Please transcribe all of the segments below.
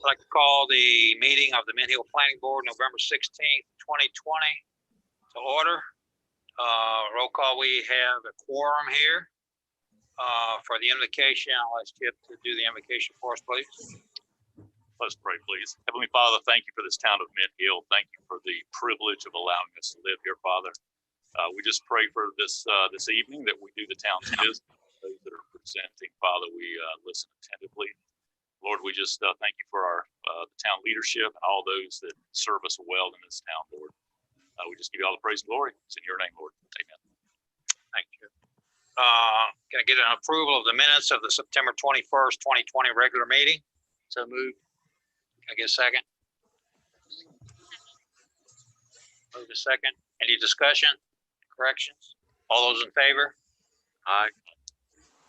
I'd like to call the meeting of the Mint Hill Planning Board, November 16th, 2020 to order. Roll call, we have a quorum here. For the invocation, I'll ask Chip to do the invocation for us, please. Let's pray, please. Heavenly Father, thank you for this town of Mint Hill. Thank you for the privilege of allowing us to live here, Father. We just pray for this evening that we do the town's business. Those that are presenting, Father, we listen attentively. Lord, we just thank you for our the town leadership and all those that serve us well in this town, Lord. We just give you all the praise and glory. It's in your name, Lord. Amen. Thank you. Can I get an approval of the minutes of the September 21st, 2020 regular meeting? So moved. Can I get a second? Move a second. Any discussion, corrections? All those in favor? Aye.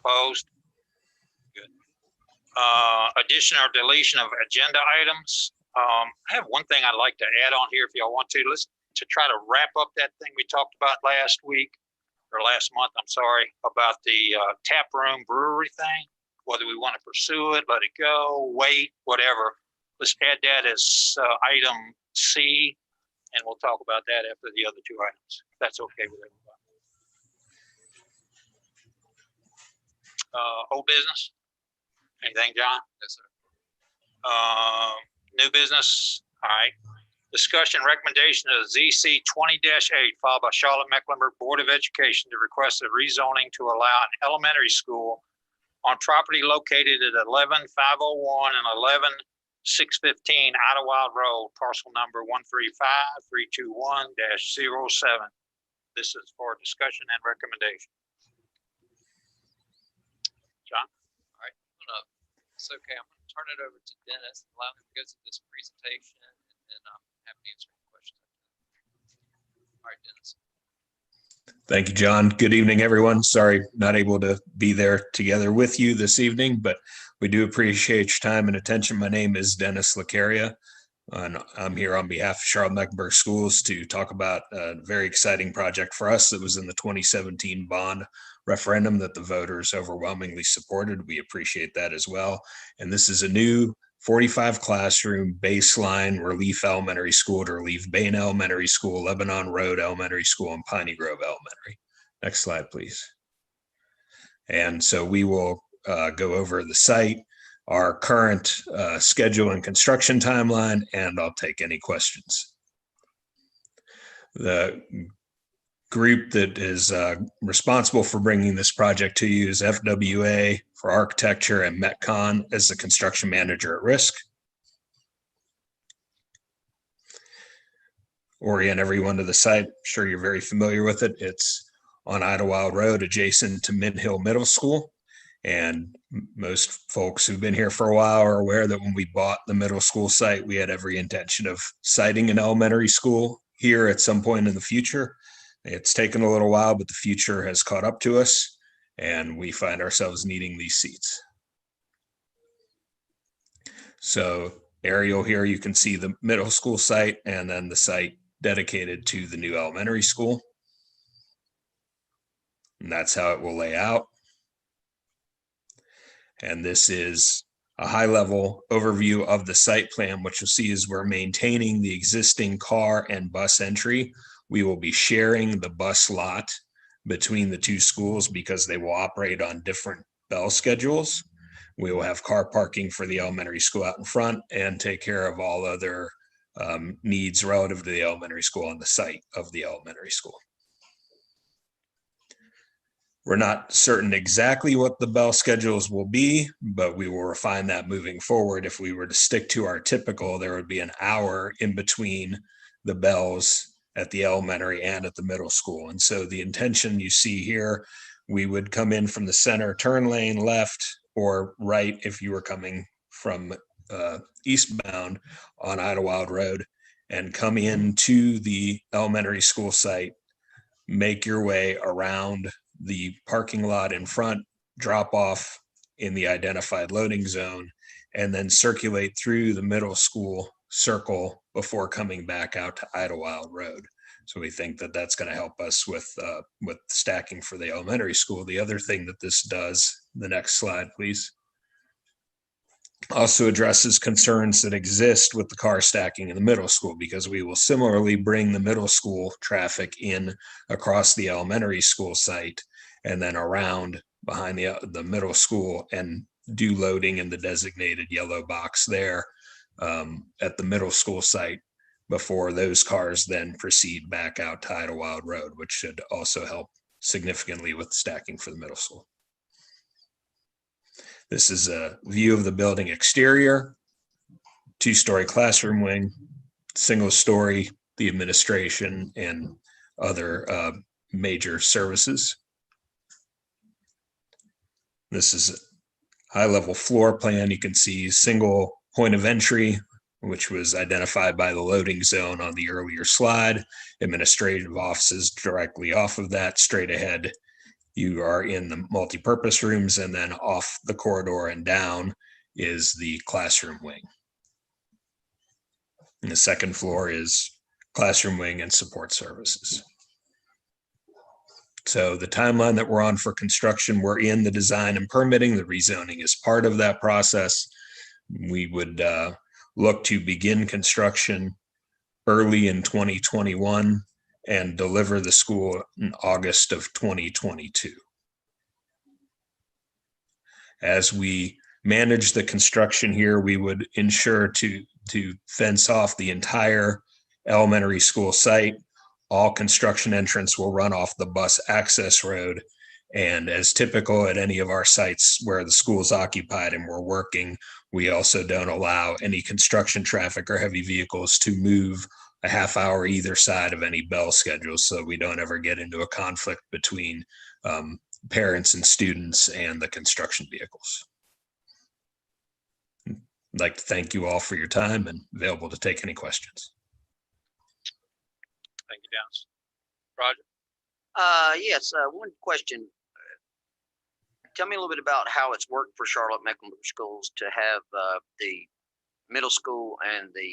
Opposed? Good. Addition or deletion of agenda items. I have one thing I'd like to add on here if y'all want to. Let's to try to wrap up that thing we talked about last week or last month, I'm sorry, about the tap room brewery thing, whether we want to pursue it, let it go, wait, whatever. Let's add that as item C, and we'll talk about that after the other two items, if that's okay with everybody. Old business? Anything, John? Yes, sir. New business? All right. Discussion recommendation of ZC 20-8 filed by Charlotte Mecklenburg Board of Education to request a rezoning to allow an elementary school on property located at 11501 and 11615 Idlewild Road, parcel number 135-321-07. This is for discussion and recommendation. John? All right, it's okay. I'm going to turn it over to Dennis, allow him to go through this presentation, and then I'm happy to answer any questions. All right, Dennis. Thank you, John. Good evening, everyone. Sorry, not able to be there together with you this evening, but we do appreciate your time and attention. My name is Dennis Lacaria, and I'm here on behalf of Charlotte Mecklenburg Schools to talk about a very exciting project for us that was in the 2017 bond referendum that the voters overwhelmingly supported. We appreciate that as well. And this is a new 45 classroom baseline Relief Elementary School to relieve Bain Elementary School, Lebanon Road Elementary School, and Piney Grove Elementary. Next slide, please. And so we will go over the site, our current schedule and construction timeline, and I'll take any questions. The group that is responsible for bringing this project to you is FWA for architecture and Metcon as the construction manager at risk. Orient everyone to the site. I'm sure you're very familiar with it. It's on Idlewild Road, adjacent to Mint Hill Middle School. And most folks who've been here for a while are aware that when we bought the middle school site, we had every intention of siting an elementary school here at some point in the future. It's taken a little while, but the future has caught up to us, and we find ourselves needing these seats. So aerial here, you can see the middle school site and then the site dedicated to the new elementary school. And that's how it will lay out. And this is a high-level overview of the site plan. What you'll see is we're maintaining the existing car and bus entry. We will be sharing the bus lot between the two schools because they will operate on different bell schedules. We will have car parking for the elementary school out in front and take care of all other needs relative to the elementary school on the site of the elementary school. We're not certain exactly what the bell schedules will be, but we will refine that moving forward. If we were to stick to our typical, there would be an hour in between the bells at the elementary and at the middle school. And so the intention you see here, we would come in from the center turn lane left or right if you were coming from eastbound on Idlewild Road and come into the elementary school site, make your way around the parking lot in front, drop off in the identified loading zone, and then circulate through the middle school circle before coming back out to Idlewild Road. So we think that that's going to help us with stacking for the elementary school. The other thing that this does, the next slide, please, also addresses concerns that exist with the car stacking in the middle school, because we will similarly bring the middle school traffic in across the elementary school site and then around behind the middle school and do loading in the designated yellow box there at the middle school site before those cars then proceed back out to Idlewild Road, which should also help significantly with stacking for the middle school. This is a view of the building exterior, two-story classroom wing, single story, the administration and other major services. This is a high-level floor plan. You can see single point of entry, which was identified by the loading zone on the earlier slide, administrative offices directly off of that, straight ahead. You are in the multi-purpose rooms, and then off the corridor and down is the classroom wing. And the second floor is classroom wing and support services. So the timeline that we're on for construction, we're in the design and permitting. The rezoning is part of that process. We would look to begin construction early in 2021 and deliver the school in August of 2022. As we manage the construction here, we would ensure to fence off the entire elementary school site. All construction entrance will run off the bus access road. And as typical at any of our sites where the school is occupied and we're working, we also don't allow any construction traffic or heavy vehicles to move a half hour either side of any bell schedules, so we don't ever get into a conflict between parents and students and the construction vehicles. I'd like to thank you all for your time and available to take any questions. Thank you, Dennis. Roger? Yes, one question. Tell me a little bit about how it's worked for Charlotte-Mecklenburg schools to have the middle school and the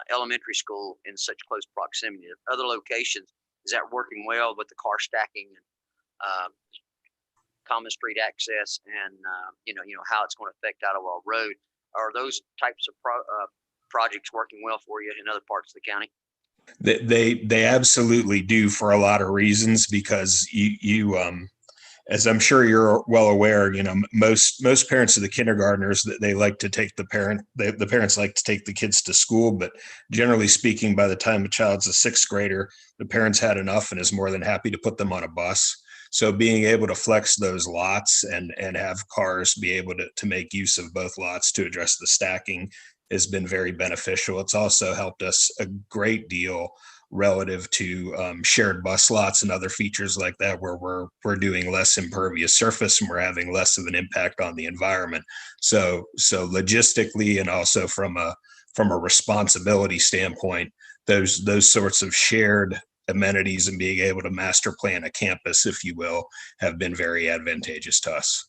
elementary school in such close proximity. Other locations, is that working well with the car stacking and common street access and how it's going to affect Idlewild Road? Are those types of projects working well for you in other parts of the county? They absolutely do, for a lot of reasons, because you as I'm sure you're well aware, most parents of the kindergartners, that they like to take the parents like to take the kids to school, but generally speaking, by the time a child's a sixth grader, the parents had enough and is more than happy to put them on a bus. So being able to flex those lots and have cars be able to make use of both lots to address the stacking has been very beneficial. It's also helped us a great deal relative to shared bus lots and other features like that, where we're doing less impervious surface and we're having less of an impact on the environment. So logistically, and also from a responsibility standpoint, those sorts of shared amenities and being able to master plan a campus, if you will, have been very advantageous to us.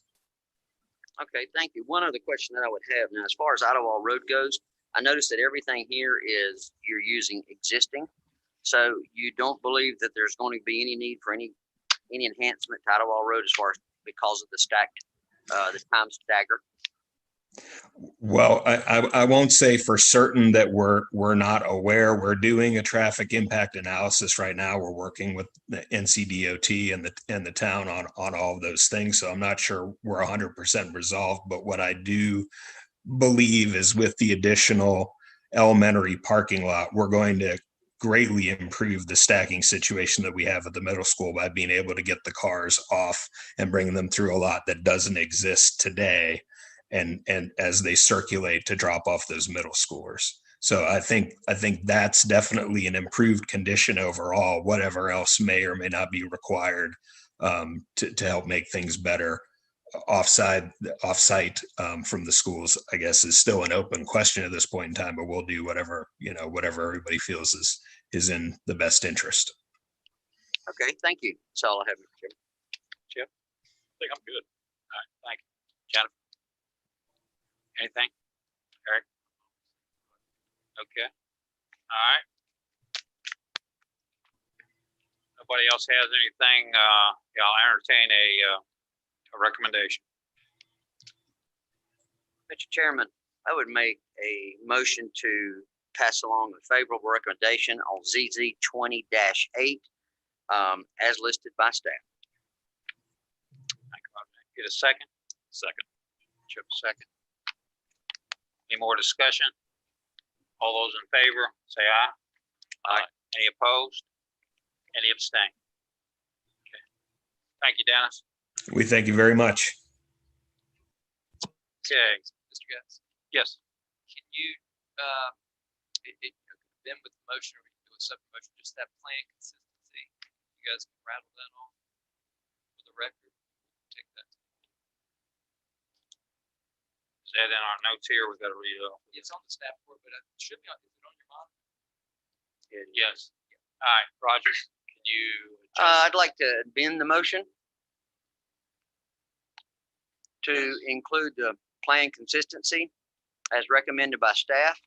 Okay, thank you. One other question that I would have now, as far as Idlewild Road goes, I noticed that everything here is you're using existing. So you don't believe that there's going to be any need for any enhancement to Idlewild Road as far as because of the time stagger? Well, I won't say for certain that we're not aware. We're doing a traffic impact analysis right now. We're working with the NCDOT and the town on all of those things. So I'm not sure we're 100% resolved. But what I do believe is with the additional elementary parking lot, we're going to greatly improve the stacking situation that we have at the middle school by being able to get the cars off and bring them through a lot that doesn't exist today. And as they circulate to drop off those middle schoolers. So I think that's definitely an improved condition overall. Whatever else may or may not be required to help make things better offsite from the schools, I guess, is still an open question at this point in time. But we'll do whatever everybody feels is in the best interest. Okay, thank you. That's all I have, Mr. Chairman. Chip? I think I'm good. All right, thank you. Jennifer? Anything? Eric? Okay. All right. Nobody else has anything. I'll entertain a recommendation. Mr. Chairman, I would make a motion to pass along a favorable recommendation on ZZ 20-8 as listed by staff. Get a second? Second. Chip, second. Any more discussion? All those in favor, say aye. Aye. Any opposed? Any abstain? Okay. Thank you, Dennis. We thank you very much. Okay, Mr. Guest, yes. can you, then with the motion, or you can do a separate motion, just that plan consistency, you guys can rattle that off for the record, take that. Is that in our notes here? We gotta read it off. It's on the staff report, but it should be on, is it on your monitor? Yes. All right, Roger, can you? I'd like to amend the motion to include the plan consistency as recommended by staff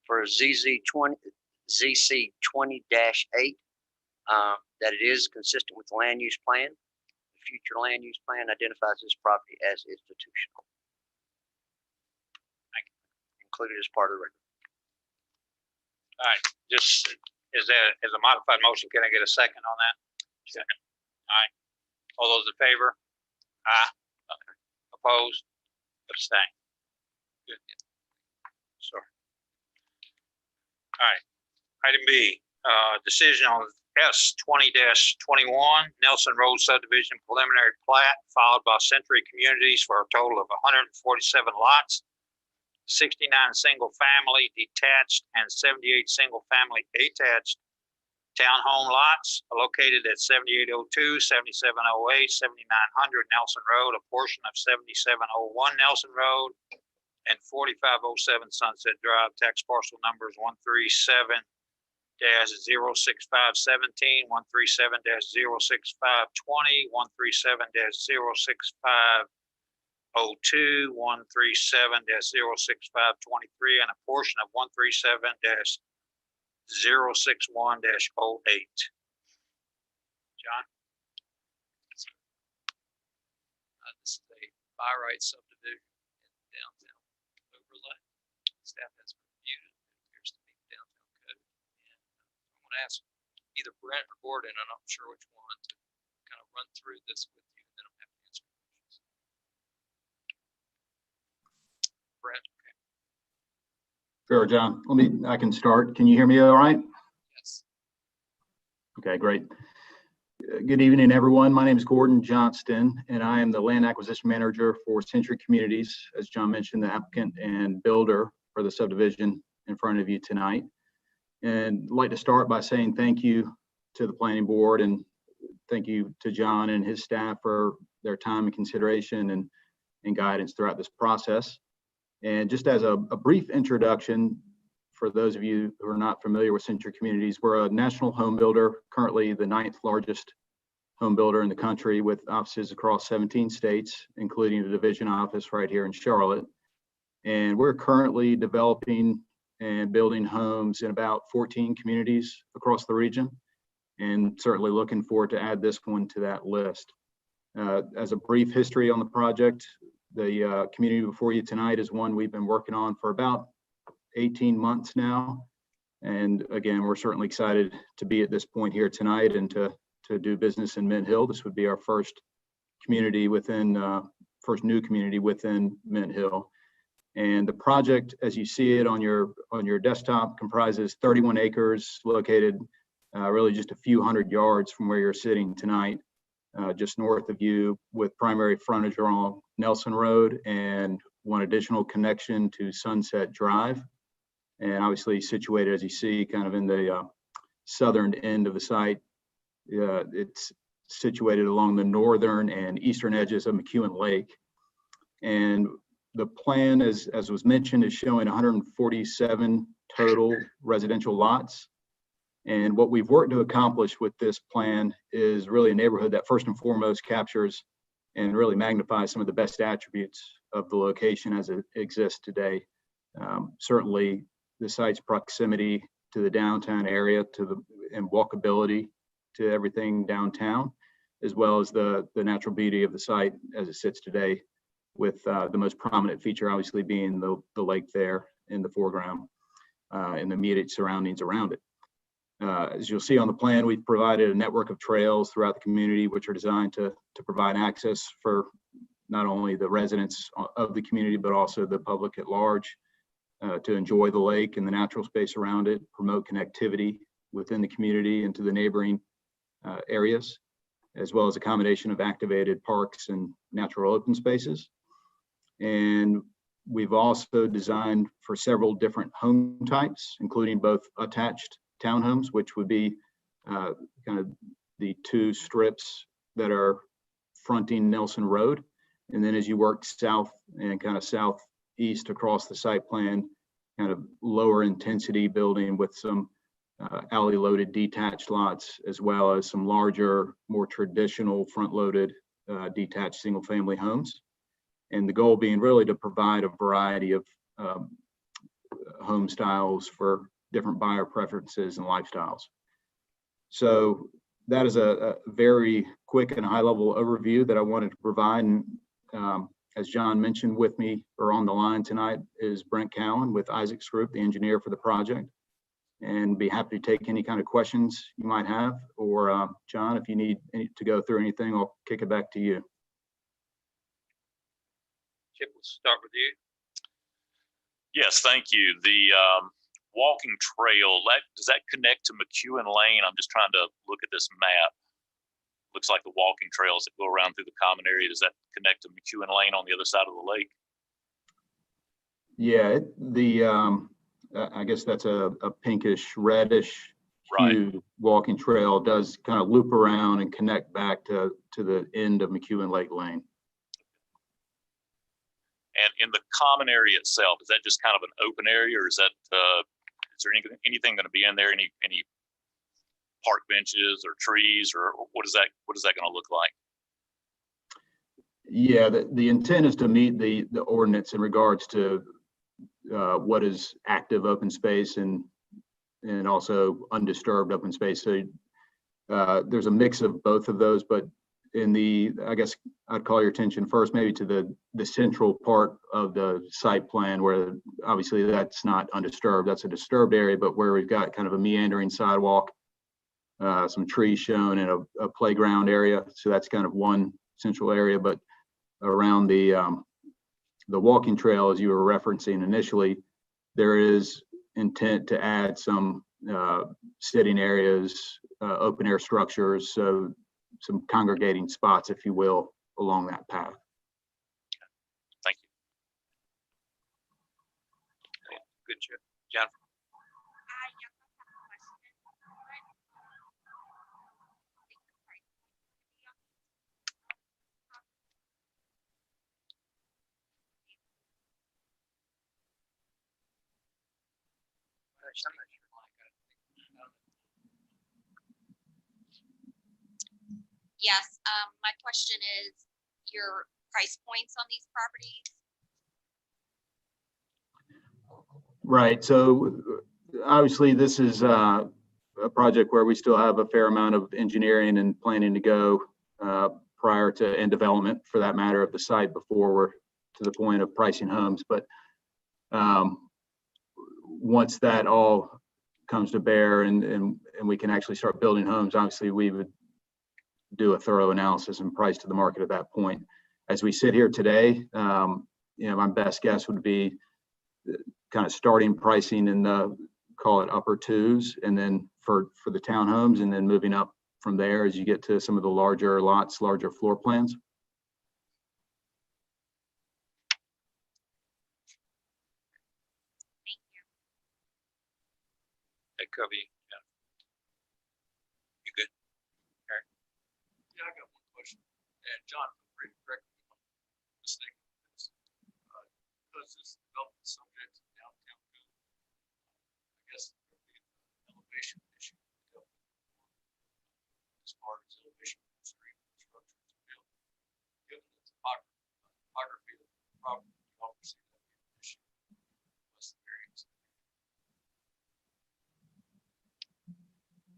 for ZC 20-8, that it is consistent with the land use plan. The future land use plan identifies this property as institutional. Included as part of the record. All right, just, is that, as a modified motion, can I get a second on that? Second. All right, all those in favor? Aye. Opposed? Abstain? Good. Sorry. All right, item B, decision on S 20-21 Nelson Road subdivision preliminary plat filed by Century Communities for a total of 147 lots, 69 single family detached and 78 single family attached townhome lots located at 7802, 7708, 7900 Nelson Road, a portion of 7701 Nelson Road, and 4507 Sunset Drive, tax parcel numbers 137-06517, 137-06520, 137-06502, 137-06523, and a portion of 137-061-08. John? This is a by right subdivision in downtown overlay. Staff has reviewed it. It appears to meet downtown code. And I want to ask either Brent or Gordon, I'm not sure which one, to kind of run through this with you, and then I'm happy to answer questions. Brent, okay. Sure, John. I can start. Can you hear me all right? Yes. Okay, great. Good evening, everyone. My name is Gordon Johnston, and I am the land acquisition manager for Century Communities, as John mentioned, the applicant and builder for the subdivision in front of you tonight. And I'd like to start by saying thank you to the planning board and thank you to John and his staff for their time and consideration and guidance throughout this process. And just as a brief introduction, for those of you who are not familiar with Century Communities, we're a national home builder, currently the 9th largest home builder in the country with offices across 17 states, including the division office right here in Charlotte. And we're currently developing and building homes in about 14 communities across the region, and certainly looking forward to add this one to that list. As a brief history on the project, the community before you tonight is one we've been working on for about 18 months now. And again, we're certainly excited to be at this point here tonight and to do business in Mint Hill. This would be our first community within, first new community within Mint Hill. And the project, as you see it on your desktop, comprises 31 acres located really just a few hundred yards from where you're sitting tonight, just north of you, with primary frontage along Nelson Road and one additional connection to Sunset Drive. And obviously situated, as you see, kind of in the southern end of the site. It's situated along the northern and eastern edges of McEwen Lake. And the plan, as was mentioned, is showing 147 total residential lots. And what we've worked to accomplish with this plan is really a neighborhood that first and foremost captures and really magnifies some of the best attributes of the location as it exists today. Certainly the site's proximity to the downtown area, and walkability to everything downtown, as well as the natural beauty of the site as it sits today, with the most prominent feature obviously being the lake there in the foreground and the immediate surroundings around it. As you'll see on the plan, we've provided a network of trails throughout the community, which are designed to provide access for not only the residents of the community, but also the public at large to enjoy the lake and the natural space around it, promote connectivity within the community and to the neighboring areas, as well as a combination of activated parks and natural open spaces. And we've also designed for several different home types, including both attached townhomes, which would be kind of the two strips that are fronting Nelson Road. And then as you work south and kind of southeast across the site plan, kind of lower intensity building with some alley loaded detached lots, as well as some larger, more traditional front loaded detached single family homes. And the goal being really to provide a variety of home styles for different buyer preferences and lifestyles. So that is a very quick and high level overview that I wanted to provide. And as John mentioned, with me or on the line tonight is Brent Cowan with Isaac's Group, the engineer for the project, and be happy to take any kind of questions you might have. Or John, if you need to go through anything, I'll kick it back to you. Chip, we'll start with you. Yes, thank you. The walking trail, does that connect to McEwen Lane? I'm just trying to look at this map. Looks like the walking trails that go around through the common area. Does that connect to McEwen Lane on the other side of the lake? Yeah, I guess that's a pinkish reddish hue walking trail. Does kind of loop around and connect back to the end of McEwen Lake Lane. And in the common area itself, is that just kind of an open area, or is that is there anything going to be in there? Any park benches or trees, or what is that going to look like? Yeah, the intent is to meet the ordinance in regards to what is active open space and also undisturbed open space. So there's a mix of both of those, but I guess I'd call your attention first maybe to the central part of the site plan, where obviously that's not undisturbed, that's a disturbed area, but where we've got kind of a meandering sidewalk, some trees shown in a playground area. So that's kind of one central area, but around the walking trail, as you were referencing initially, there is intent to add some sitting areas, open air structures, so some congregating spots, if you will, along that path. Thank you. Good job, Jennifer. Yes, my question is your price points on these properties? Right, so obviously this is a project where we still have a fair amount of engineering and planning to go prior to end development, for that matter, of the site before we're to the point of pricing homes. But once that all comes to bear and we can actually start building homes, obviously we would do a thorough analysis and price to the market at that point. As we sit here today, my best guess would be kind of starting pricing in the, call it upper twos, and then for the townhomes, and then moving up from there as you get to some of the larger lots, larger floor plans. Thank you. That cover you. You good? Yeah, I got one question. And John, feel free to correct me if I'm mistaken. Because this development subject to downtown code, I guess there would be an elevation issue. As far as elevation of the street structure is built, given the topography of the property, you obviously that would be an issue. Plus the variance.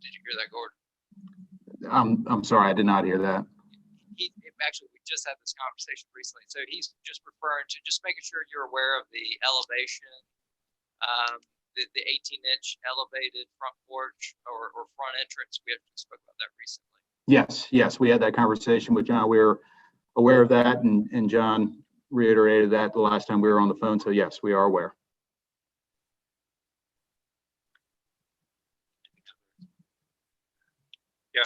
Did you hear that, Gordon? I'm sorry, I did not hear that. actually, we just had this conversation recently. So he's just referring to just making sure you're aware of the elevation, the 18-inch elevated front porch or front entrance. We actually spoke about that recently. Yes, we had that conversation with John. We were aware of that, and John reiterated that the last time we were on the phone. So yes, we are aware. Yeah,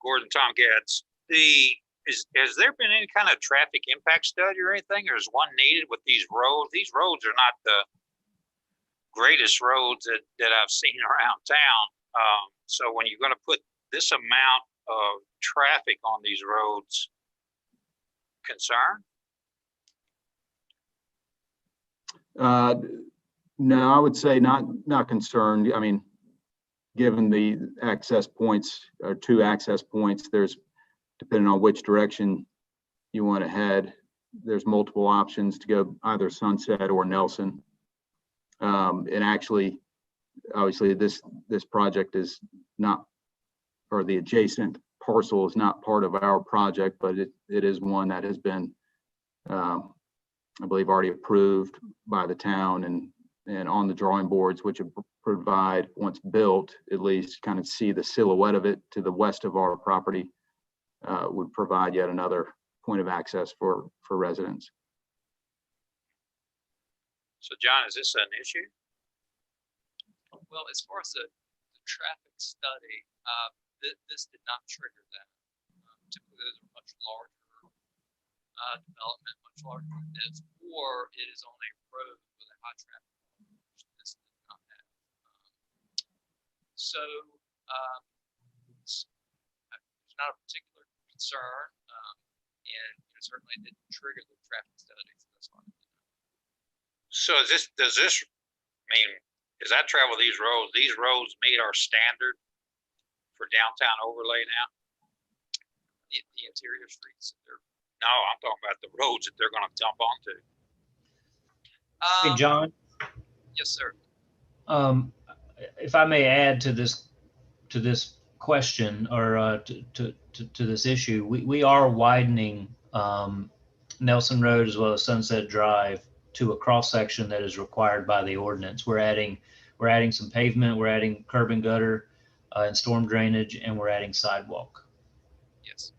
Gordon, Tom Gads, has there been any kind of traffic impact study or anything, or is one needed with these roads? These roads are not the greatest roads that I've seen around town. So when you're going to put this amount of traffic on these roads, concern? No, I would say not concerned. I mean, given the access points or 2 access points, there's, depending on which direction you want to head, there's multiple options to go either Sunset or Nelson. And actually, obviously, this project is not, or the adjacent parcel is not part of our project, but it is one that has been, I believe, already approved by the town and on the drawing boards, which would provide, once built, at least kind of see the silhouette of it to the west of our property, would provide yet another point of access for residents. So John, is this an issue? Well, as far as the traffic study, this did not trigger that. Typically, those are much larger development, much larger than this, or it is on a road with a high traffic, which this did not have. So there's not a particular concern, and certainly didn't trigger the traffic studies. That's why. So does this mean, as I travel these roads meet our standard for downtown overlay now? The interior streets. No, I'm talking about the roads that they're going to dump onto. Hey, John, Yes, sir. if I may add to this question or to this issue, we are widening Nelson Road as well as Sunset Drive to a cross section that is required by the ordinance. We're adding some pavement, we're adding curb and gutter and storm drainage, and we're adding sidewalk. Yes.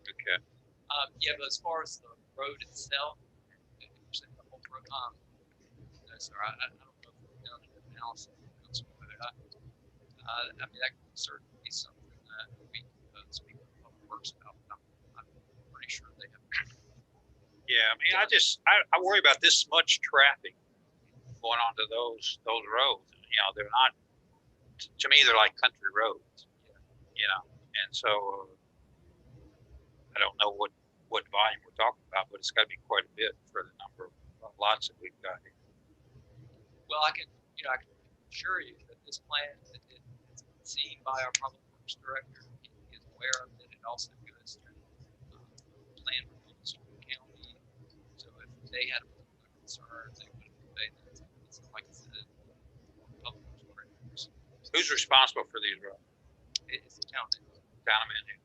Okay. Yeah, but as far as the road itself, the whole road, no, sir, I don't know if we've done an analysis. I mean, that could certainly be something that we speak with Public Works about. I'm pretty sure they have. Yeah, I mean, I worry about this much traffic going onto those roads. You know, they're not, to me, they're like country roads, you know, and so I don't know what volume we're talking about, but it's got to be quite a bit for the number of lots that we've got here. Well, I can assure you that this plan is seen by our Public Works Director. He is aware of it. It also goes through plan reviews from the county. So if they had a particular concern, they would have conveyed that. It's like I said, Public Works Directors. Who's responsible for these roads? It's the town. Town of Manhattan.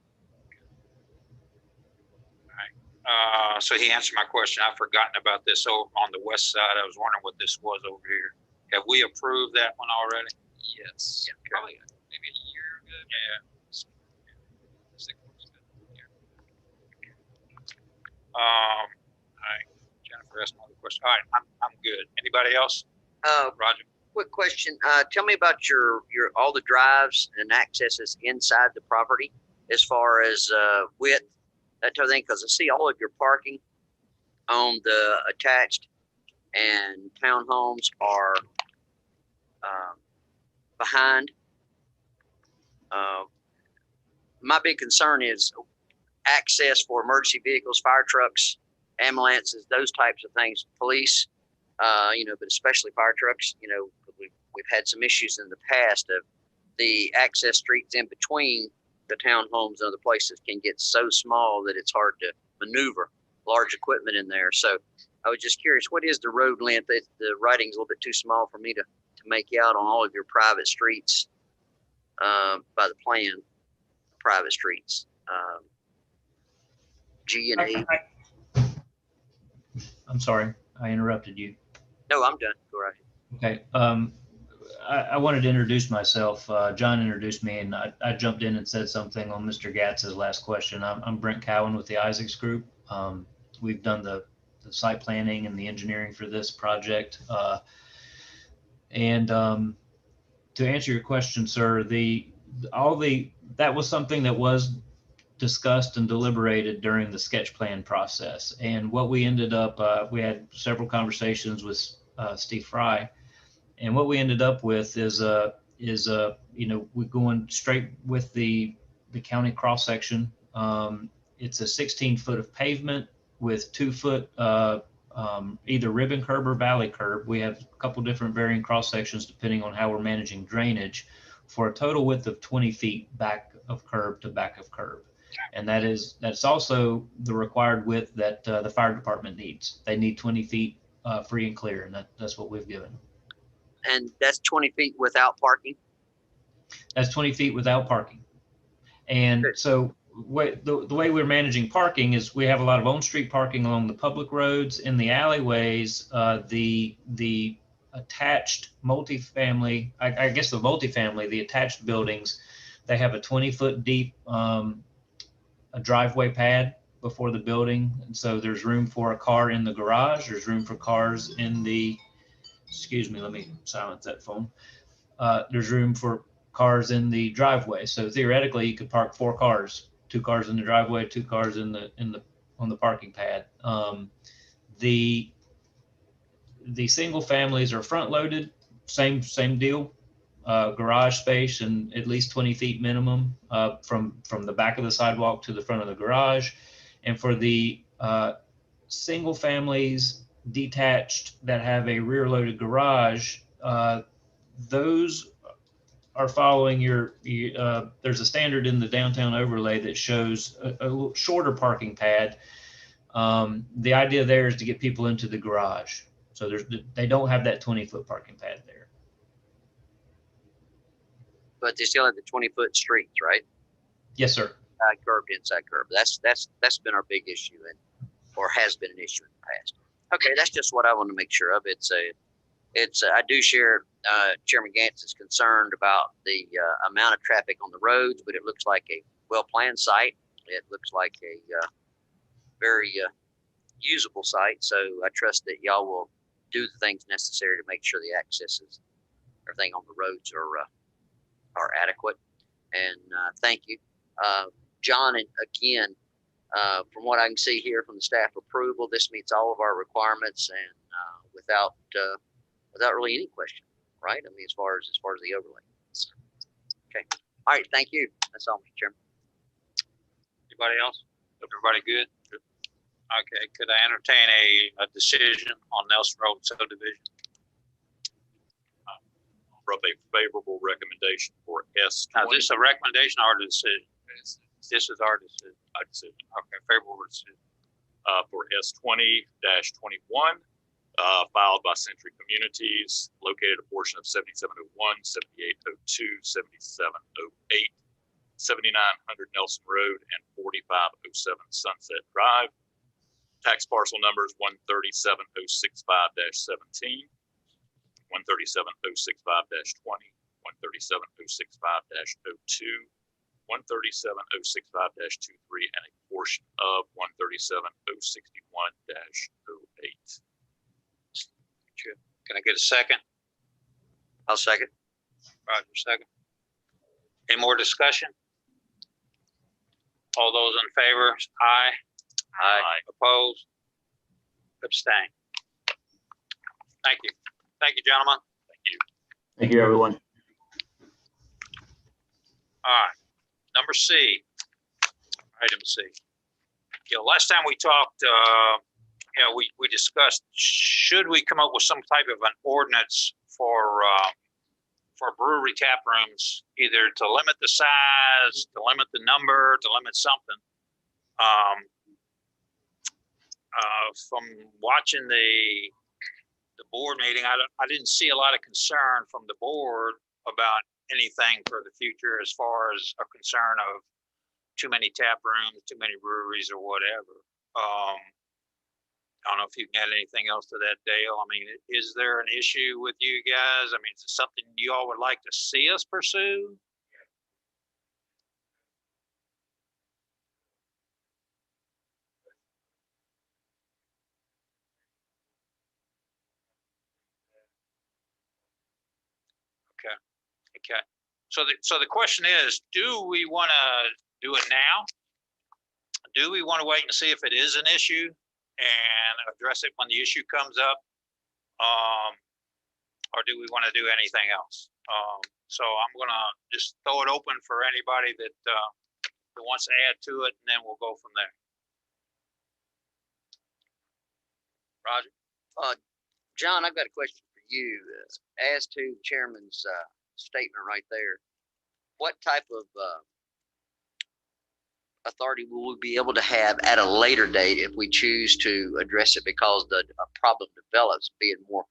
All right. So he answered my question. I've forgotten about this over on the west side. I was wondering what this was over here. Have we approved that one already? Yes. Okay. Probably maybe a year ago. Yeah. 6 months ago. Yeah. All right. Jennifer asked another question. All right. I'm good. Anybody else? Roger. Quick question. Tell me about your all the drives and accesses inside the property as far as width, that type of thing, because I see all of your parking on the attached and townhomes are behind. My big concern is access for emergency vehicles, fire trucks, ambulances, those types of things, police, but especially fire trucks. We've had some issues in the past of the access streets in between the townhomes and other places can get so small that it's hard to maneuver large equipment in there. So I was just curious, what is the road length? The writing's a little bit too small for me to make out on all of your private streets by the plan, private streets. G and E. I'm sorry, I interrupted you. No, I'm done. Go right ahead. Okay. I wanted to introduce myself. John introduced me, and I jumped in and said something on Mr. Gatz's last question. I'm Brent Cowan with the Isaacs Group. We've done the site planning and the engineering for this project. To answer your question, sir, that was something that was discussed and deliberated during the sketch plan process. And what we ended up, we had several conversations with Steve Fry. And what we ended up with is we're going straight with the county cross section. It's a 16 foot of pavement with 2 foot either ribbon curb or valley curb. We have a couple different varying cross sections depending on how we're managing drainage, for a total width of 20 feet back of curb to back of curb. And that's also the required width that the fire department needs. They need 20 feet free and clear, and that's what we've given. And that's 20 feet without parking? That's 20 feet without parking. And so the way we're managing parking is we have a lot of on-street parking along the public roads. In the alleyways, the attached multifamily, I guess the attached buildings, they have a 20-foot deep a driveway pad before the building. And so there's room for a car in the garage. There's room for cars in the, excuse me, let me silence that phone. There's room for cars in the driveway. So theoretically, you could park 4 cars, 2 cars in the driveway, 2 cars on the parking pad. The single families are front loaded, same deal. Garage space and at least 20 feet minimum from the back of the sidewalk to the front of the garage. And for the single families detached that have a rear loaded garage, those are following there's a standard in the downtown overlay that shows a shorter parking pad. The idea there is to get people into the garage. So they don't have that 20-foot parking pad there. But they still have the 20-foot streets, right? Yes, sir. Side curb, inside curb. That's been our big issue, or has been an issue in the past. Okay, that's just what I want to make sure of. I do share Chairman Gantz is concerned about the amount of traffic on the roads, but it looks like a well-planned site. It looks like a very usable site. So I trust that y'all will do the things necessary to make sure the accesses, everything on the roads are adequate. And thank you. John, and again, from what I can see here from the staff approval, this meets all of our requirements and without really any question, right? I mean, as far as the overlay. Okay. All right. Thank you. That's all, Mr. Chairman. Anybody else? Everybody good? Okay. Could I entertain a decision on Nelson Road subdivision? Of a favorable recommendation for S20. Now, is this a recommendation or a decision? This is our decision. Okay, favorable decision. For S20-21, filed by Century Communities, located a portion of 7701, 7802, 7708, 7900 Nelson Road, and 4507 Sunset Drive. Tax parcel numbers 137065-17, 137065-20, 137065-02, 137065-23, and a portion of 137061-08. Can I get a second? I'll second. Roger, second. Any more discussion? All those in favor, aye. Aye. Opposed? Abstain. Thank you. Thank you, gentlemen. Thank you. Thank you, everyone. All right. Number C. Item C. Last time we talked, we discussed, should we come up with some type of an ordinance for brewery tap rooms, either to limit the size, to limit the number, to limit something. From watching the board meeting, I didn't see a lot of concern from the board about anything for the future as far as a concern of too many tap rooms, too many breweries or whatever. I don't know if you can add anything else to that, Dale. I mean, is there an issue with you guys? I mean, is it something you all would like to see us pursue? Okay. Okay. So the question is, do we want to do it now? Do we want to wait and see if it is an issue and address it when the issue comes up? Or do we want to do anything else? So I'm going to just throw it open for anybody that wants to add to it, and then we'll go from there. Roger? John, I've got a question for you. As to the chairman's statement right there, what type of authority will we be able to have at a later date if we choose to address it because the problem develops, being more,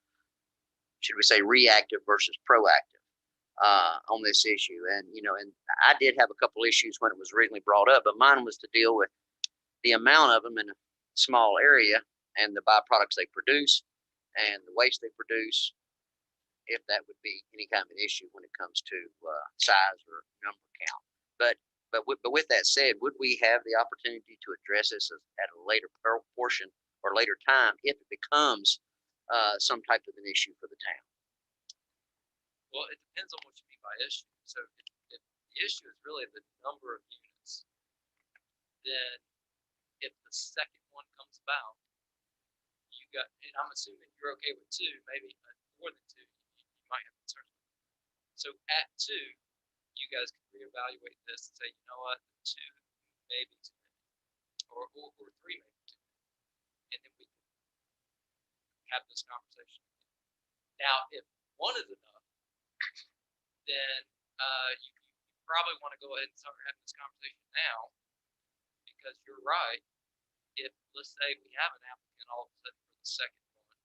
should we say, reactive versus proactive on this issue? And, you know, and I did have a couple issues when it was originally brought up, but mine was to deal with the amount of them in a small area and the byproducts they produce and the waste they produce, if that would be any kind of an issue when it comes to size or number count. But with that said, would we have the opportunity to address this at a later portion or later time if it becomes some type of an issue for the town? Well, it depends on what you mean by issue. So if the issue is really the number of units, then if the second one comes about, you got, and I'm assuming you're okay with two, maybe more than two, you might have concerns. So at two, you guys can reevaluate this and say, you know what, two, maybe too many, or three, maybe too many, and then we can have this conversation. Now, if one is enough, then you probably want to go ahead and start having this conversation now, because you're right. If, let's say, we have an applicant all of a sudden for the second one,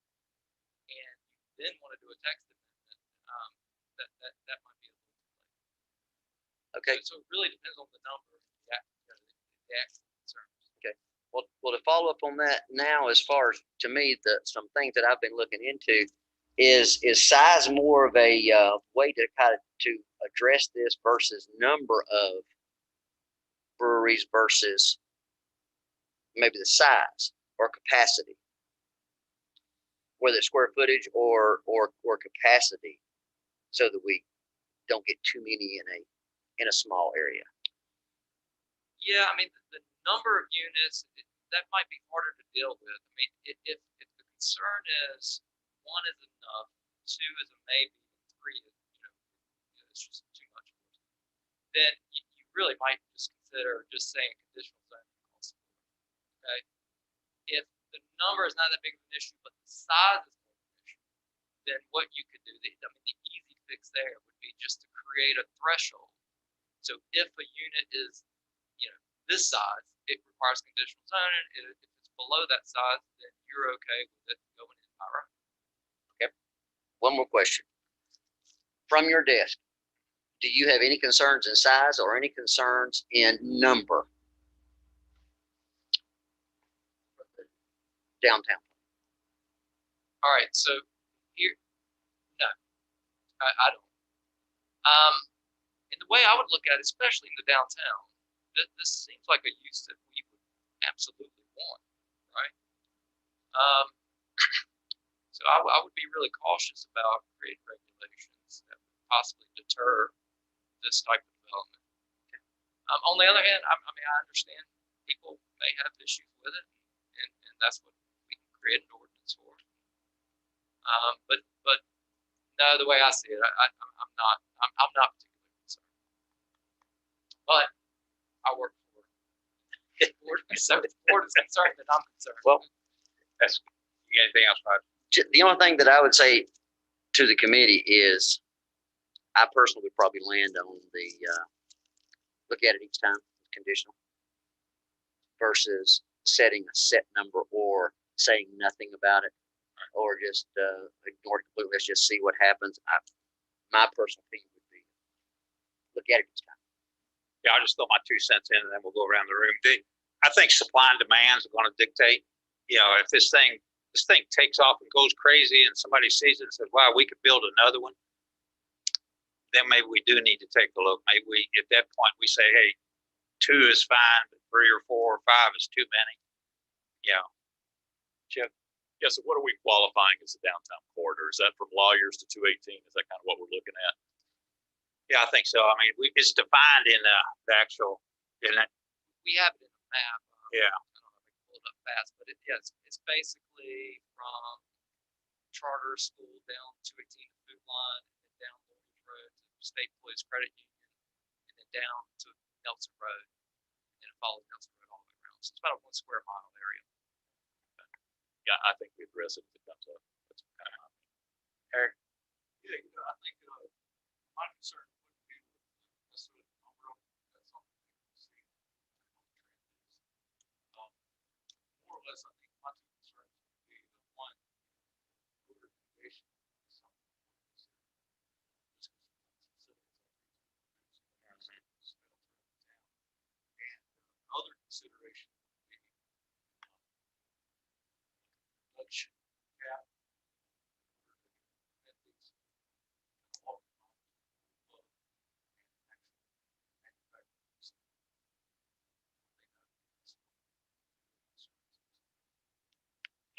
and you then want to do a text amendment, that might be a little too late. Okay. So it really depends on the number of the actual concerns. Okay. Well, to follow up on that now, as far as, to me, some things that I've been looking into is size more of a way to kind of to address this versus number of breweries versus maybe the size or capacity, whether it's square footage or capacity, so that we don't get too many in a small area. Yeah, I mean, the number of units, that might be harder to deal with. I mean, if the concern is one is enough, two is a maybe, three is, it's just too much for us, then you really might just consider just saying conditional zoning also. Okay? If the number is not that big of an issue, but the size is more of an issue, then what you could do, the easy fix there would be just to create a threshold. So if a unit is, this size, it requires conditional zoning. If it's below that size, then you're okay with it going in by right. Okay. One more question. From your desk, do you have any concerns in size or any concerns in number? Downtown. All right, so here, no, I don't. And the way I would look at it, especially in the downtown, this seems like a use that we would absolutely want, right? So I would be really cautious about creating regulations that would possibly deter this type of development. On the other hand, I mean, I understand people may have issues with it, and that's what we can create an ordinance for. But no, the way I see it, I'm not particularly concerned. But I work for it. So if the board is concerned, then I'm concerned. Well, That's, you got anything else, Roger? the only thing that I would say to the committee is I personally would probably land on the look at it each time, conditional, versus setting a set number or saying nothing about it, or just ignore it completely. Let's just see what happens. My personal opinion would be look at it each time. Yeah, I'll just throw my 2 cents in and then we'll go around the room. I think supply and demands are going to dictate, if this thing takes off and goes crazy and somebody sees it and says, wow, we could build another one, then maybe we do need to take a look. Maybe at that point we say, hey, 2 is fine, but 3 or 4 or 5 is too many. Yeah. Chip? Yeah, so what are we qualifying as a downtown corridor? Is that from lawyers to 218? Is that kind of what we're looking at? Yeah, I think so. I mean, it's defined in the actual, isn't it? We have it in the map. Yeah. I don't know if I can pull it up fast, but it's basically from charter school down 218 to Food Line, and then down Lawyers Road to State Police Credit Union, and then down to Nelson Road, and then it follows Nelson Road all the way around. So it's about a 1 square mile area. Yeah, I think we address it if it comes up. That's kind of Eric? Yeah, I think my concern would be with this sort of number. That's something we see. More or less, I think my 2 concerns would be the one, organization. Other consideration would be production cap.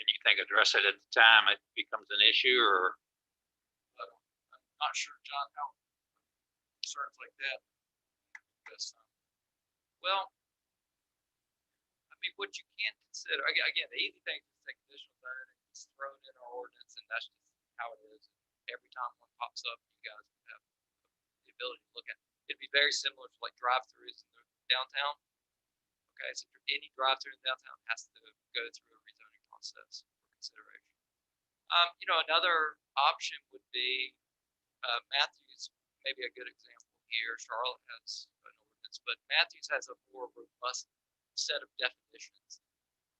And you think address it at the time it becomes an issue, or? I'm not sure, John, how concerns like that. Because, well, I mean, what you can consider, again, the easy thing is to take conditional zoning and just throw it in our ordinance, and that's just how it is. Every time one pops up, you guys have the ability to look at it. It'd be very similar to like drive-throughs in the downtown. Okay, so any drive-through in downtown has to go through a rezoning process for consideration. Another option would be Matthews, maybe a good example here. Charlotte has an ordinance, but Matthews has a more robust set of definitions.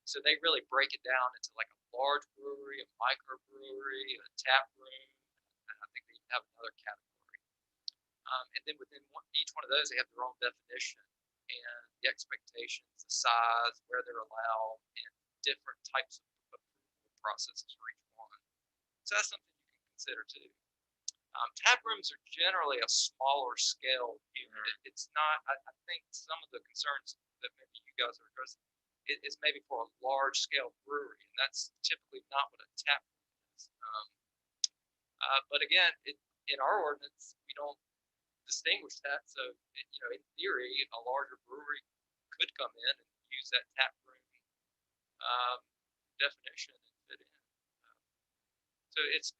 So they really break it down into like a large brewery, a microbrewery, a tap room, and I think they have another category. And then within each one of those, they have their own definition and the expectations, the size, where they're allowed, and different types of approval processes for each one. So that's something you can consider too. Tap rooms are generally a smaller scale unit. It's not, I think some of the concerns that maybe you guys are addressing is maybe for a large scale brewery, and that's typically not what a tap room is. But again, in our ordinance, we don't distinguish that. So, in theory, a larger brewery could come in and use that tap room definition and fit in. So it's,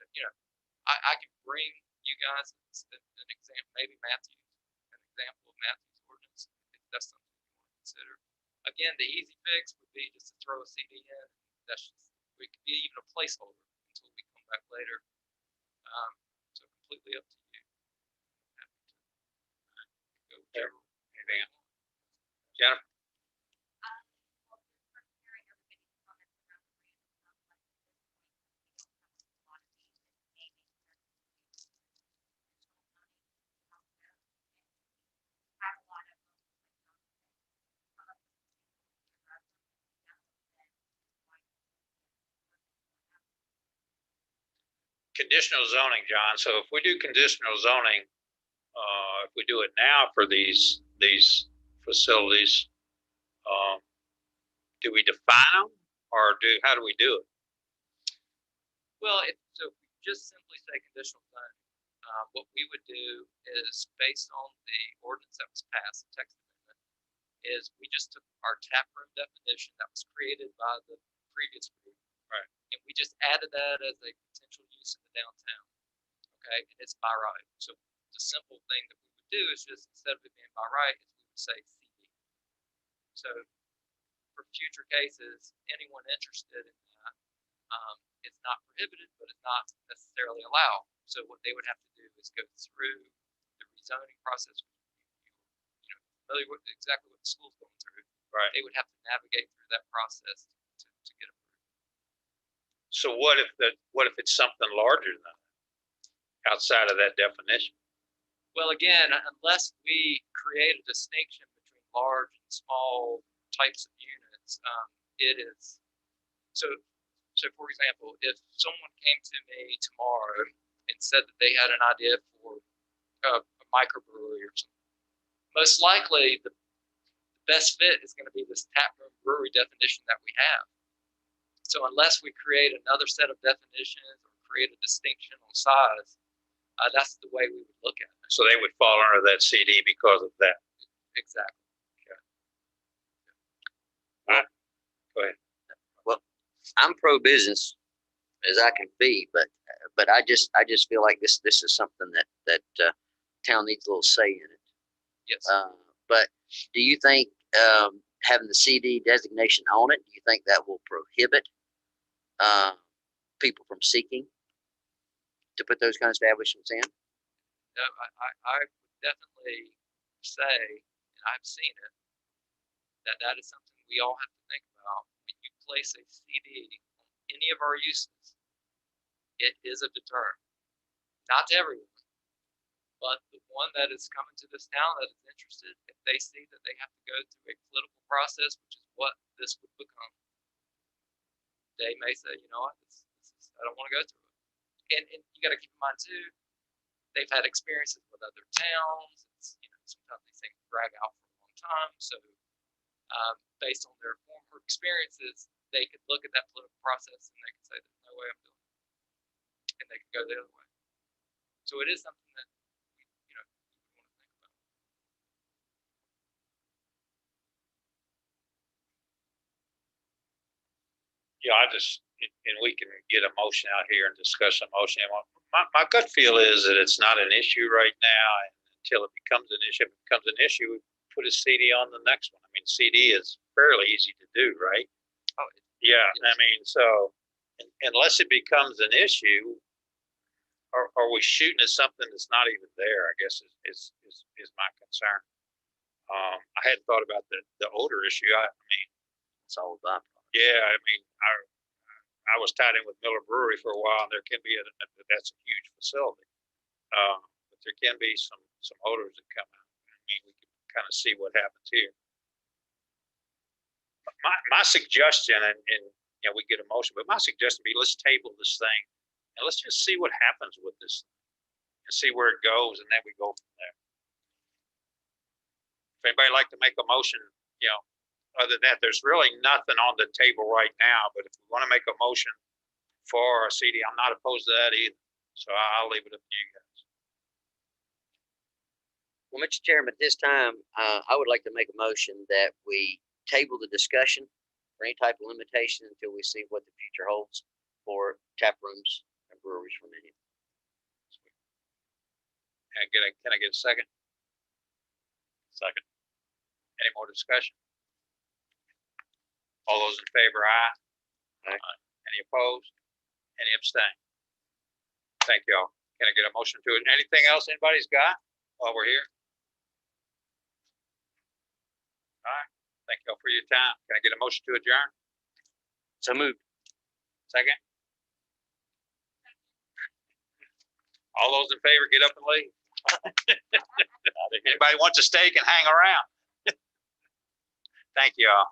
I can bring you guys an example, maybe Matthews, an example of Matthews' ordinance, if that's something you want to consider. Again, the easy fix would be just to throw a CD in. That's just, it could be even a placeholder until we come back later. So completely up to you. Go whichever. Anything else? Jennifer? Conditional zoning, John. So if we do conditional zoning, if we do it now for these facilities, do we define them, or how do we do it? Well, so if we just simply say conditional zoning, what we would do is based on the ordinance that was passed, the text amendment, is we just took our tap room definition that was created by the previous group, right, and we just added that as a potential use in the downtown. Okay, and it's by right. So the simple thing that we would do is just, instead of it being by right, is we would say CD. So for future cases, anyone interested in that, it's not prohibited, but it's not necessarily allowed. So what they would have to do is go through the rezoning process. Familiar with exactly what the school's going through. Right. They would have to navigate through that process to get approved. So what if it's something larger than that, outside of that definition? Well, again, unless we create a distinction between large and small types of units, it is, so, for example, if someone came to me tomorrow and said that they had an idea for a microbrewery or something, most likely the best fit is going to be this tap room brewery definition that we have. So unless we create another set of definitions or create a distinction on size, that's the way we would look at it. So they would fall under that CD because of that. Exactly. Go ahead. Well, I'm pro-business as I can be, but I just feel like this is something that town needs a little say in it. Yes. But do you think having the CD designation on it, do you think that will prohibit people from seeking to put those kind of establishments in? No, I would definitely say, and I've seen it, that is something we all have to think about. When you place a CD on any of our uses, it is a deterrent. Not to everyone, but the one that is coming to this town that is interested, if they see that they have to go through a political process, which is what this would become, they may say, you know what, this is, I don't want to go through it. And you got to keep in mind too, they've had experiences with other towns. It's, sometimes these things drag out for a long time. So based on their former experiences, they could look at that political process and they could say, there's no way I'm doing it. And they could go the other way. So it is something that we would want to think about. Yeah, and we can get a motion out here and discuss a motion. My gut feel is that it's not an issue right now, and until it becomes an issue. If it becomes an issue, we put a CD on the next one. I mean, CD is fairly easy to do, right? Oh, yeah. Yes. I mean, so unless it becomes an issue, are we shooting at something that's not even there? I guess is my concern. I hadn't thought about the odor issue. I mean, It's all about. yeah, I mean, I was tied in with Miller Brewery for a while, and there can be that's a huge facility, but there can be some odors that come out. I mean, we can kind of see what happens here. My suggestion, and we get a motion, but my suggestion would be let's table this thing and let's just see what happens with this and see where it goes, and then we go from there. If anybody like to make a motion, other than that, there's really nothing on the table right now, but if we want to make a motion for a CD, I'm not opposed to that either. So I'll leave it up to you guys. Well, Mr. Chairman, at this time, I would like to make a motion that we table the discussion for any type of limitation until we see what the future holds for tap rooms and breweries from Indiana. Can I get a second? Second. Any more discussion? All those in favor, aye. Aye. Any opposed? Any abstain? Thank you all. Can I get a motion to it? Anything else anybody's got while we're here? All right. Thank you all for your time. Can I get a motion to adjourn? So moved. Second? All those in favor, get up and leave. Anybody wants to stay can hang around. Thank you all.